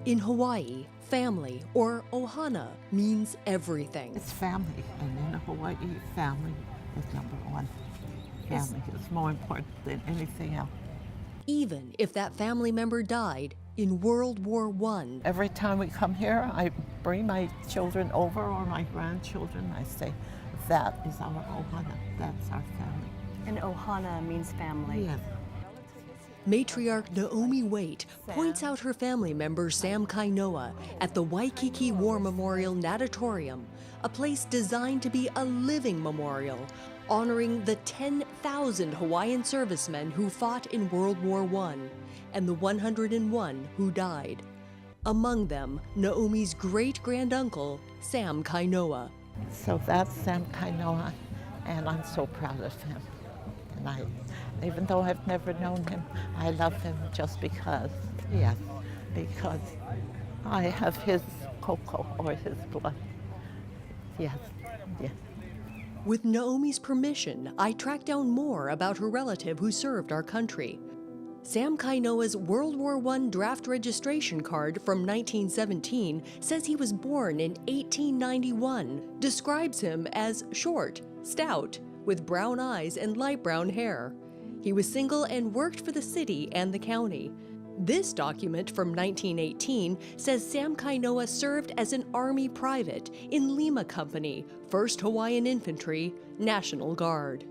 In Hawaii, family, or ohana, means everything. It's family, and in Hawaii, family is number one. Family is more important than anything else. Even if that family member died in World War I. Every time we come here, I bring my children over or my grandchildren. I say, that is our ohana, that's our family. And ohana means family. Yes. Matriarch Naomi Waite points out her family member Sam Kainoa at the Waikiki War Memorial Natatorium, a place designed to be a living memorial, honoring the 10,000 Hawaiian servicemen who fought in World War I and the 101 who died. Among them, Naomi's great-granduncle, Sam Kainoa. So that's Sam Kainoa, and I'm so proud of him. And even though I've never known him, I love him just because, yes, because I have his koko, or his blood. Yes, yes. With Naomi's permission, I tracked down more about her relative who served our country. Sam Kainoa's World War I draft registration card from 1917 says he was born in 1891, describes him as short, stout, with brown eyes and light brown hair. He was single and worked for the city and the county. This document from 1918 says Sam Kainoa served as an Army private in Lima Company, 1st Hawaiian Infantry, National Guard.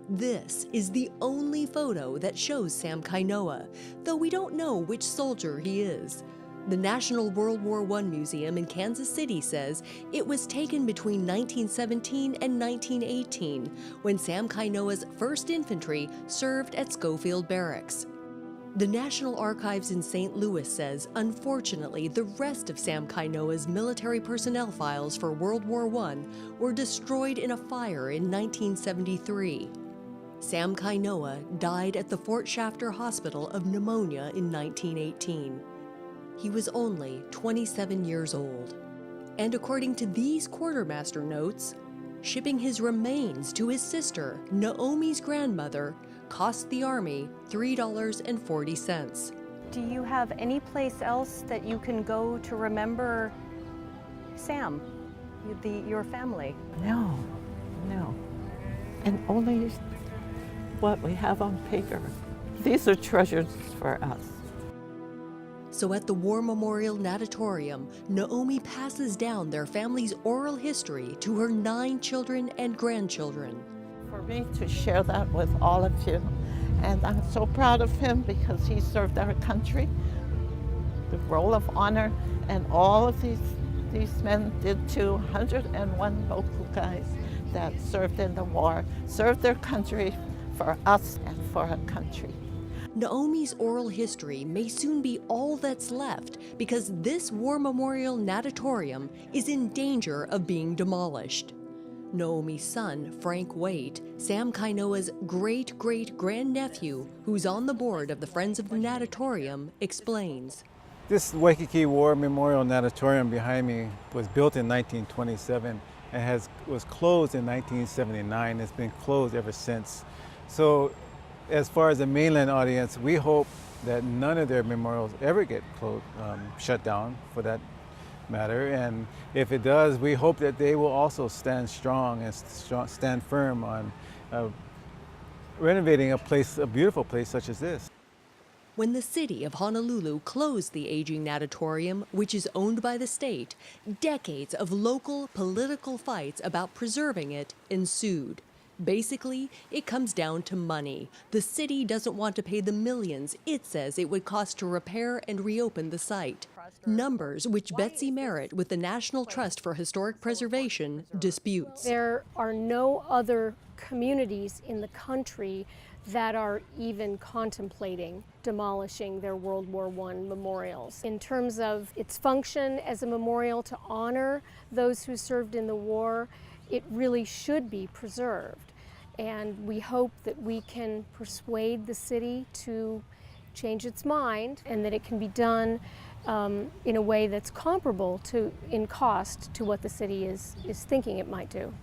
This is the only photo that shows Sam Kainoa, though we don't know which soldier he is. The National World War I Museum in Kansas City says it was taken between 1917 and 1918, when Sam Kainoa's 1st Infantry served at Schofield Barracks. The National Archives in St. Louis says, unfortunately, the rest of Sam Kainoa's military personnel files for World War I were destroyed in a fire in 1973. Sam Kainoa died at the Fort Shafter Hospital of pneumonia in 1918. He was only 27 years old. And according to these quartermaster notes, shipping his remains to his sister, Naomi's grandmother, cost the Army $3.40. Do you have any place else that you can go to remember Sam, your family? No. And only what we have on paper. These are treasures for us. So at the War Memorial Natatorium, Naomi passes down their family's oral history to her 9 children and grandchildren. For me to share that with all of you, and I'm so proud of him because he served our country, the role of honor, and all of these men did too. 101 local guys that served in the war, served their country for us and for our country. Naomi's oral history may soon be all that's left because this War Memorial Natatorium is in danger of being demolished. Naomi's son, Frank Waite, Sam Kainoa's great-great-grandnephew, who's on the board of the Friends of the Natatorium, explains. This Waikiki War Memorial Natatorium behind me was built in 1927 and was closed in 1979. It's been closed ever since. So as far as the mainland audience, we hope that none of their memorials ever get shut down, for that matter. And if it does, we hope that they will also stand strong and stand firm on renovating a beautiful place such as this. When the city of Honolulu closed the aging natatorium, which is owned by the state, decades of local political fights about preserving it ensued. Basically, it comes down to money. The city doesn't want to pay the millions it says it would cost to repair and reopen the site. Numbers which Betsy Merritt with the National Trust for Historic Preservation disputes. There are no other communities in the country that are even contemplating demolishing their World War I memorials. In terms of its function as a memorial to honor those who served in the war, it really should be preserved. And we hope that we can persuade the city to change its mind and that it can be done in a way that's comparable in cost to what the city is thinking it might do.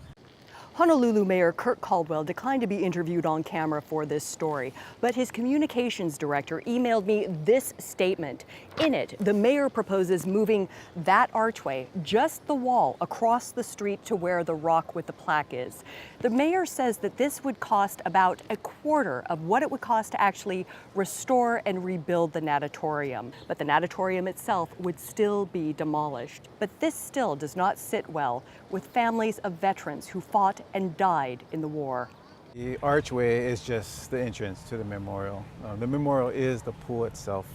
Honolulu Mayor Kurt Caldwell declined to be interviewed on camera for this story, but his communications director emailed me this statement. In it, the mayor proposes moving that archway, just the wall, across the street to where the rock with the plaque is. The mayor says that this would cost about a quarter of what it would cost to actually restore and rebuild the natatorium. But the natatorium itself would still be demolished. But this still does not sit well with families of veterans who fought and died in the war. The archway is just the entrance to the memorial. The memorial is the pool itself,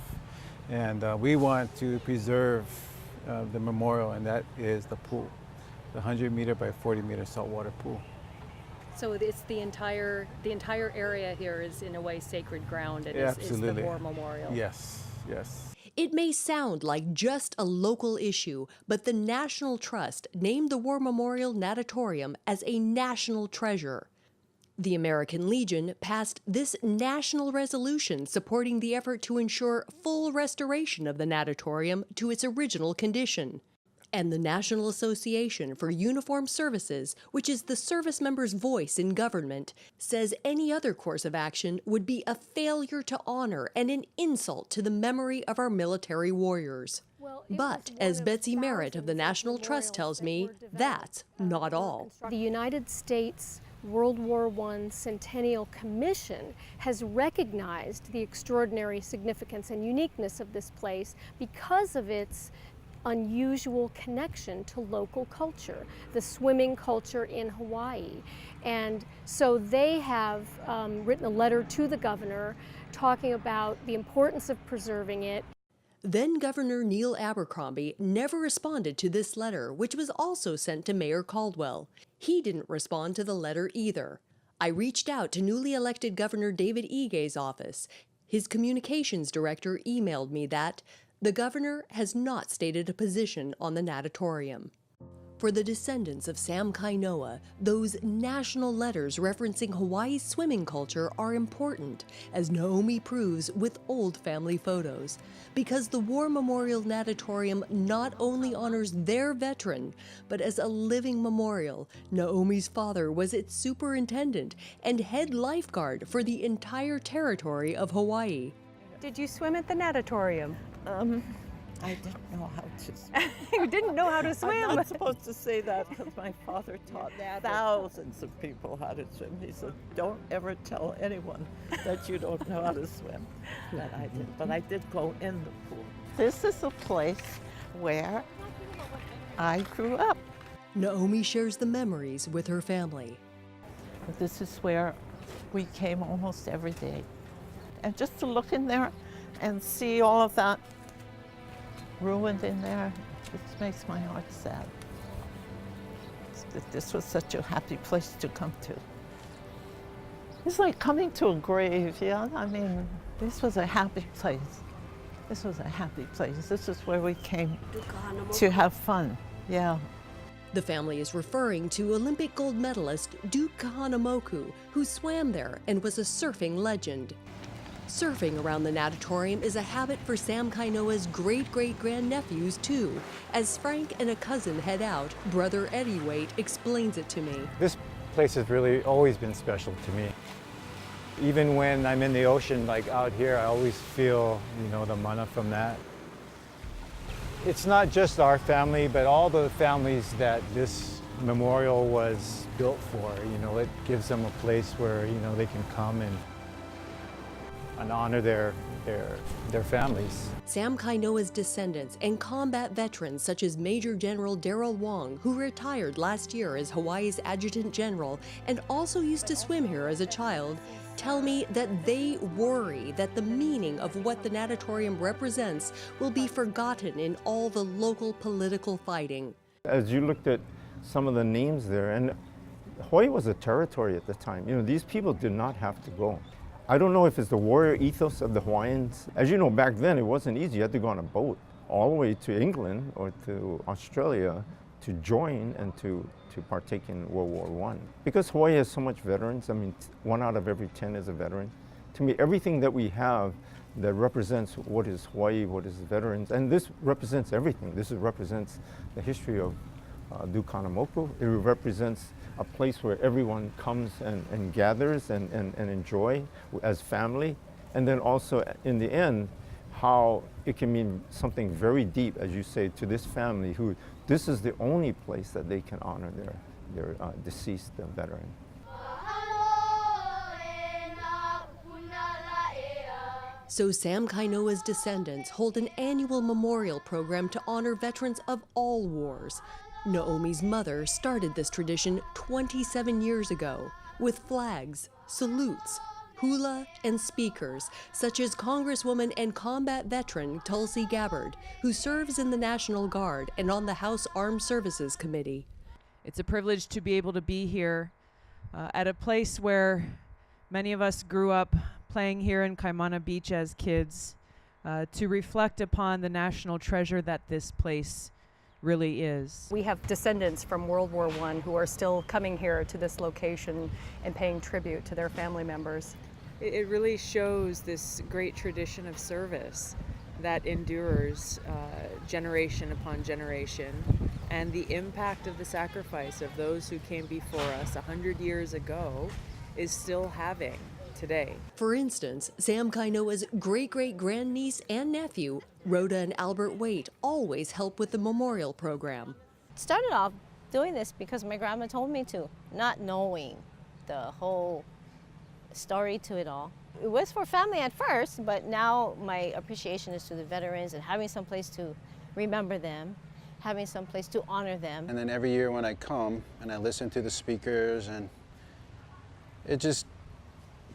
and we want to preserve the memorial, and that is the pool, the 100-meter by 40-meter saltwater pool. So it's the entire area here is in a way sacred ground and is the war memorial. Yes, yes. It may sound like just a local issue, but the National Trust named the War Memorial Natatorium as a national treasure. The American Legion passed this national resolution supporting the effort to ensure full restoration of the natatorium to its original condition. And the National Association for Uniformed Services, which is the service members' voice in government, says any other course of action would be a failure to honor and an insult to the memory of our military warriors. But, as Betsy Merritt of the National Trust tells me, that's not all. The United States World War I Centennial Commission has recognized the extraordinary significance and uniqueness of this place because of its unusual connection to local culture, the swimming culture in Hawaii. And so they have written a letter to the governor talking about the importance of preserving it. Then Governor Neil Abercrombie never responded to this letter, which was also sent to Mayor Caldwell. He didn't respond to the letter either. I reached out to newly elected Governor David Ige's office. His communications director emailed me that the governor has not stated a position on the natatorium. For the descendants of Sam Kainoa, those national letters referencing Hawaii's swimming culture are important, as Naomi proves with old family photos, because the War Memorial Natatorium not only honors their veteran, but as a living memorial, Naomi's father was its superintendent and head lifeguard for the entire territory of Hawaii. Did you swim at the natatorium? I didn't know how to swim. You didn't know how to swim. I'm not supposed to say that because my father taught thousands of people how to swim. He said, don't ever tell anyone that you don't know how to swim. That I did, but I did go in the pool. This is a place where I grew up. Naomi shares the memories with her family. This is where we came almost every day. And just to look in there and see all of that ruined in there, it makes my heart sad. This was such a happy place to come to. It's like coming to a grave, yeah? I mean, this was a happy place. This was a happy place. This is where we came to have fun, yeah. The family is referring to Olympic gold medalist Duke Kahanamoku, who swam there and was a surfing legend. Surfing around the natatorium is a habit for Sam Kainoa's great-great-grandnephews, too. As Frank and a cousin head out, brother Eddie Waite explains it to me. This place has really always been special to me. Even when I'm in the ocean, like out here, I always feel, the mana from that. It's not just our family, but all the families that this memorial was built for. It gives them a place where, they can come and honor their families. Sam Kainoa's descendants and combat veterans such as Major General Darrell Wong, who retired last year as Hawaii's Adjutant General and also used to swim here as a child, tell me that they worry that the meaning of what the natatorium represents will be forgotten in all the local political fighting. As you looked at some of the names there, and Hawaii was a territory at the time. These people did not have to go. I don't know if it's the warrior ethos of the Hawaiians. As you know, back then it wasn't easy. You had to go on a boat all the way to England or to Australia to join and to partake in World War I. Because Hawaii has so much veterans, 1 out of every 10 is a veteran. To me, everything that we have that represents what is Hawaii, what is veterans, and this represents everything. This represents the history of Dukanamoko. It represents a place where everyone comes and gathers and enjoy as family. And then also in the end, how it can mean something very deep, as you say, to this family who this is the only place that they can honor their deceased veteran. So Sam Kainoa's descendants hold an annual memorial program to honor veterans of all wars. Naomi's mother started this tradition 27 years ago with flags, salutes, hula, and speakers, such as Congresswoman and combat veteran Tulsi Gabbard, who serves in the National Guard and on the House Armed Services Committee. It's a privilege to be able to be here at a place where many of us grew up playing here in Kaimana Beach as kids, to reflect upon the national treasure that this place really is. We have descendants from World War I who are still coming here to this location and paying tribute to their family members. It really shows this great tradition of service that endures generation upon generation, and the impact of the sacrifice of those who came before us 100 years ago is still having today. For instance, Sam Kainoa's great-great-grandniece and nephew, Rhoda and Albert Waite, always help with the memorial program. Started off doing this because my grandma told me to, not knowing the whole story to it all. It was for family at first, but now my appreciation is to the veterans and having some place to remember them, having some place to honor them. And then every year when I come and I listen to the speakers, and it just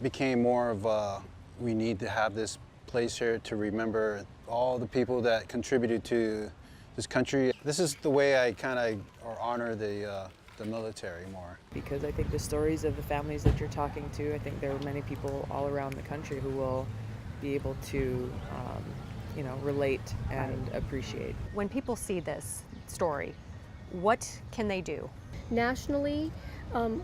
became more of a, we need to have this place here to remember all the people that contributed to this country. This is the way I kind of honor the military more. Because I think the stories of the families that you're talking to, I think there are many people all around the country who will be able to relate and appreciate. When people see this story, what can they do? Nationally,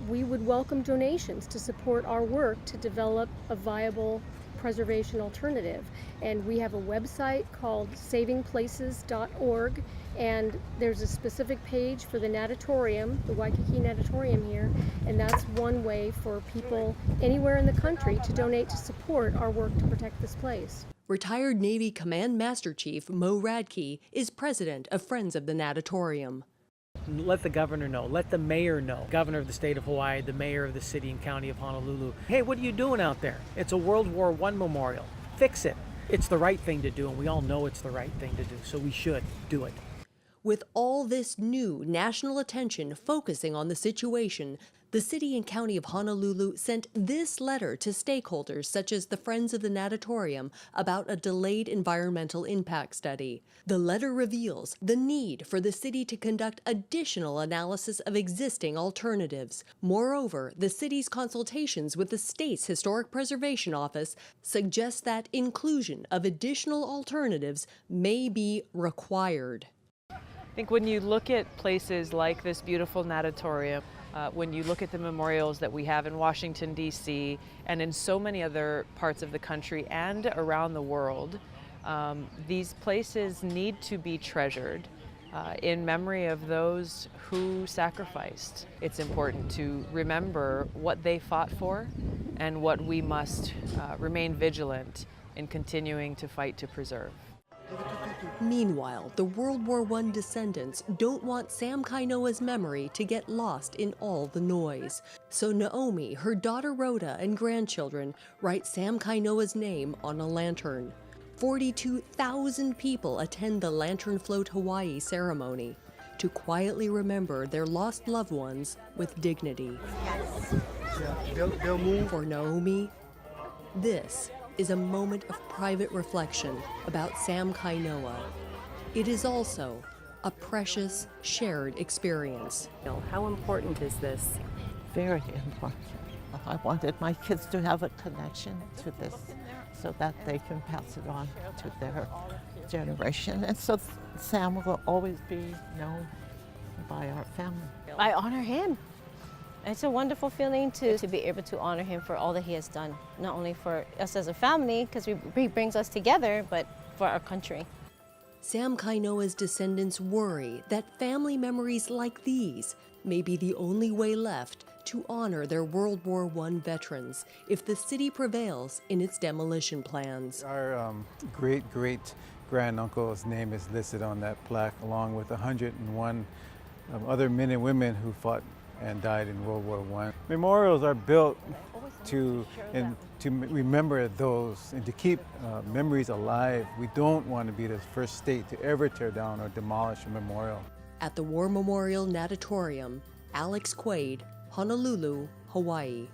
we would welcome donations to support our work to develop a viable preservation alternative. And we have a website called savingplaces.org, and there's a specific page for the natatorium, the Waikiki Natatorium here, and that's one way for people anywhere in the country to donate to support our work to protect this place. Retired Navy Command Master Chief Mo Radke is president of Friends of the Natatorium. Let the governor know, let the mayor know, governor of the state of Hawaii, the mayor of the city and county of Honolulu. Hey, what are you doing out there? It's a World War I memorial. Fix it. It's the right thing to do, and we all know it's the right thing to do, so we should do it. With all this new national attention focusing on the situation, the city and county of Honolulu sent this letter to stakeholders such as the Friends of the Natatorium about a delayed environmental impact study. The letter reveals the need for the city to conduct additional analysis of existing alternatives. Moreover, the city's consultations with the state's Historic Preservation Office suggest that inclusion of additional alternatives may be required. I think when you look at places like this beautiful natatorium, when you look at the memorials that we have in Washington, D.C., and in so many other parts of the country and around the world, these places need to be treasured in memory of those who sacrificed. It's important to remember what they fought for and what we must remain vigilant in continuing to fight to preserve. Meanwhile, the World War I descendants don't want Sam Kainoa's memory to get lost in all the noise. So Naomi, her daughter Rhoda, and grandchildren write Sam Kainoa's name on a lantern. 42,000 people attend the Lantern Float Hawaii ceremony to quietly remember their lost loved ones with dignity. For Naomi, this is a moment of private reflection about Sam Kainoa. It is also a precious shared experience. How important is this? Very important. I wanted my kids to have a connection to this so that they can pass it on to their generation. And so Sam will always be known by our family. I honor him. It's a wonderful feeling to be able to honor him for all that he has done, not only for us as a family, because he brings us together, but for our country. Sam Kainoa's descendants worry that family memories like these may be the only way left to honor their World War I veterans if the city prevails in its demolition plans. Our great-great-granduncle's name is listed on that plaque, along with 101 other men and women who fought and died in World War I. Memorials are built to remember those and to keep memories alive. We don't want to be the first state to ever tear down or demolish a memorial. At the War Memorial Natatorium, Alex Quade, Honolulu, Hawaii.